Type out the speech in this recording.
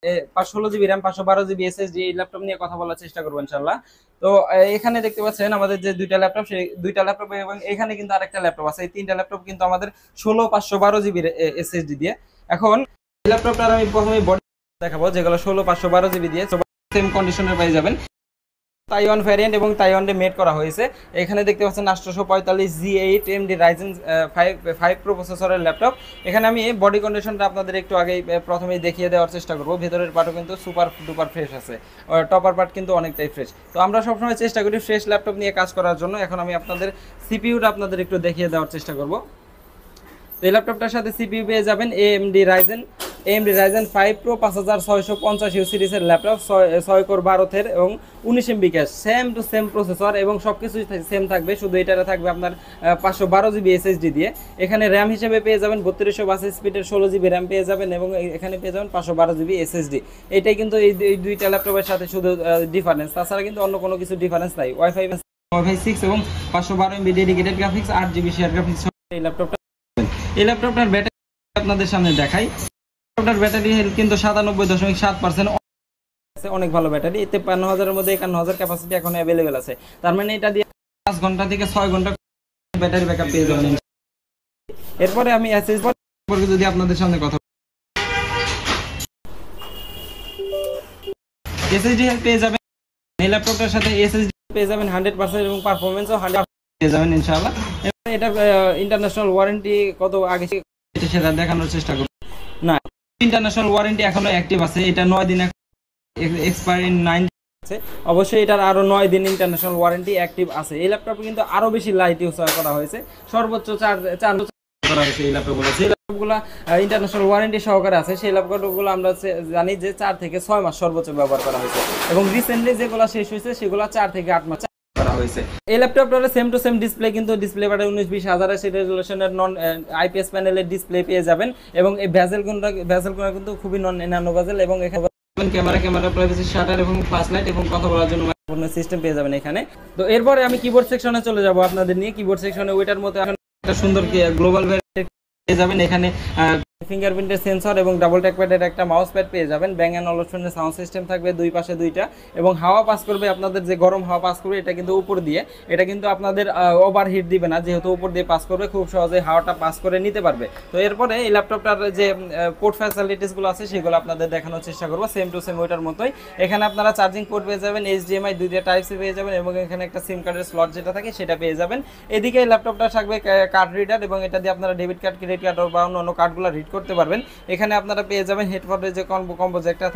516 GB RAM, 512 GB SSD এই laptop নিয়ে কথা বলার চেষ্টা করবো ইনশাল্লাহ। তো এখানে দেখতে পাচ্ছেন আমাদের যে দুইটা ল্যাপটপ, সেই দুইটা ল্যাপটপ এবং এখানে কিন্তু আরেকটা ল্যাপটপ আছে। এই তিনটা ল্যাপটপ কিন্তু আমাদের 512 জিবি এসএসডি দিয়ে। এখন এই ল্যাপটপটার আমি প্রথমে বডি দেখাবো, যেগুলো 512 জিবি দিয়ে সেম কন্ডিশনের পেয়ে যাবেন। তাইওয়ান ভ্যারিয়েন্ট এবং তাইওয়ানে মেড করা হয়েছে। এখানে দেখতে পাচ্ছেন 845 G8 AMD Ryzen 5 প্রো প্রসেসরের ল্যাপটপ। এখানে আমি বডি কন্ডিশনটা আপনাদের একটু আগেই প্রথমেই দেখিয়ে দেওয়ার চেষ্টা করব। ভেতরের পার্টও কিন্তু সুপার ডুপার ফ্রেশ আছে, টপার পার্ট কিন্তু অনেকটাই ফ্রেশ। তো আমরা সবসময় চেষ্টা করি ফ্রেশ ল্যাপটপ নিয়ে কাজ করার জন্য। এখন আমি আপনাদের সিপিইউটা আপনাদের একটু দেখিয়ে দেওয়ার চেষ্টা করব। তো এই ল্যাপটপটার সাথে সিপিইউ পেয়ে যাবেন AMD Ryzen 5 Pro 5650 সিরিজের ল্যাপটপ, 6 কোর 12 থ্রেড এবং 19 MB cash, same to same processor এবং সবকিছুই সেম থাকবে, শুধু এটাতে থাকবে আপনার 512 জিবি এসএসডি দিয়ে। এখানে র্যাম হিসেবে পেয়ে যাবেন 3282 স্পিডের 16 জিবি র্যাম পেয়ে যাবেন এবং এখানে পেয়ে যাবেন 512 জিবি এসএসডি। এটাই কিন্তু এই দুইটা ল্যাপটপের সাথে শুধু ডিফারেন্স, তাছাড়া কিন্তু অন্য কোনো কিছু ডিফারেন্স নাই। ওয়াইফাই 6 এবং 512 MB dedicated graphics, 8 GB share graphics এই ল্যাপটপটার ব্যাটারি আপনাদের সামনে দেখাই। ল্যাপটপটার ব্যাটারি হেলথ কিন্তু 97.7%, অনেক ভালো ব্যাটারি। 53,000-এর মধ্যে 51,000 ক্যাপাসিটি এখন অ্যাভেলেবেল আছে। তার মানে এটা দিয়ে 5 ঘন্টা থেকে 6 ঘন্টা ব্যাটারি ব্যাকআপ পেয়ে যাবেন। এরপরে আমি এসএসডি সম্পর্কে যদি আপনাদের সামনে কথা, এসএসডি হেলথ পেয়ে যাবেন এই ল্যাপটপটার সাথে। এসএসডি পেয়ে যাবেন 100% এবং পারফরম্যান্সও 100% পেয়ে যাবেন ইনশাআল্লাহ। এটা ইন্টারন্যাশনাল ওয়ারেন্টি কত আগে সেটা দেখানোর চেষ্টা করব। না, ইন্টারন্যাশনাল ওয়ারেন্টি এখনো অ্যাক্টিভ আছে। এটা 9 দিন এক্সপায়ারি 9 আছে। অবশ্যই এটার আরো 9 দিন ইন্টারন্যাশনাল ওয়ারেন্টি অ্যাক্টিভ আছে। এই ল্যাপটপে কিন্তু আরো বেশি লাইট ইউজ করা হয়েছে, সর্বোচ্চ 4 করা হয়েছে এই ল্যাপটপগুলো। সেই ল্যাপটপগুলো ইন্টারন্যাশনাল ওয়ারেন্টি সহকারে আছে। সেই ল্যাপটপগুলো আমরা জানি যে 4 থেকে 6 মাস সর্বোচ্চ ব্যবহার করা হয়েছে এবং রিসেন্টলি যেগুলো শেষ হয়েছে সেগুলো 4 থেকে 8 মাস করা হয়েছে। এই ল্যাপটপটার সেম টু সেম ডিসপ্লে, কিন্তু ডিসপ্লে বাটে 19-20 রেজোলিউশনের নন আইপিএস প্যানেলের ডিসপ্লে পেয়ে যাবেন এবং এই ভেজেলগুলো কিন্তু খুবই নন ন্যানো ভেজেল এবং এখানে ক্যামেরা প্রাইভেসি শাটার এবং ফ্ল্যাশ লাইট এবং কথা বলার জন্য সিস্টেম পেয়ে যাবেন এখানে। তো এরপরে আমি কিবোর্ড সেকশনে চলে যাব আপনাদের নিয়ে। কিবোর্ড সেকশনে ওইটার মধ্যে একটা সুন্দর গ্লোবাল ভ্যারিয়েন্ট পেয়ে যাবেন। এখানে ফিঙ্গারপ্রিন্টের সেন্সর এবং ডাবল ট্র্যাকপ্যাডের একটা মাউস প্যাড পেয়ে যাবেন। ব্যাং অ্যান্ড অলপশনের সাউন্ড সিস্টেম থাকবে দুই পাশে দুইটা এবং হাওয়া পাস করবে আপনাদের, যে গরম হাওয়া পাস করবে এটা কিন্তু উপর দিয়ে, এটা কিন্তু আপনাদের ওভারহিট দিবে না, যেহেতু উপর দিয়ে পাস করবে খুব সহজে হাওয়াটা পাস করে নিতে পারবে। তো এরপরে এই ল্যাপটপটার যে পোর্ট ফ্যাসিলিটিসগুলো আছে সেগুলো আপনাদের দেখানোর চেষ্টা করবো, সেম টু সেম ওইটার মতোই। এখানে আপনারা চার্জিং পোর্ট পেয়ে যাবেন, HDMI 2 টাইপ সি পেয়ে যাবেন এবং এখানে একটা সিম কার্ডের স্লট যেটা থাকে সেটা পেয়ে যাবেন। এদিকে এই ল্যাপটপটা থাকবে কার্ড রিডার এবং এটা দিয়ে আপনারা ডেবিট কার্ড, ক্রেডিট কার্ড বা অন্য কার্ডগুলো রিড করতে পারবেন। এখানে আপনারা পেয়ে যাবেন হেডফোনের যে কম্বো যেটা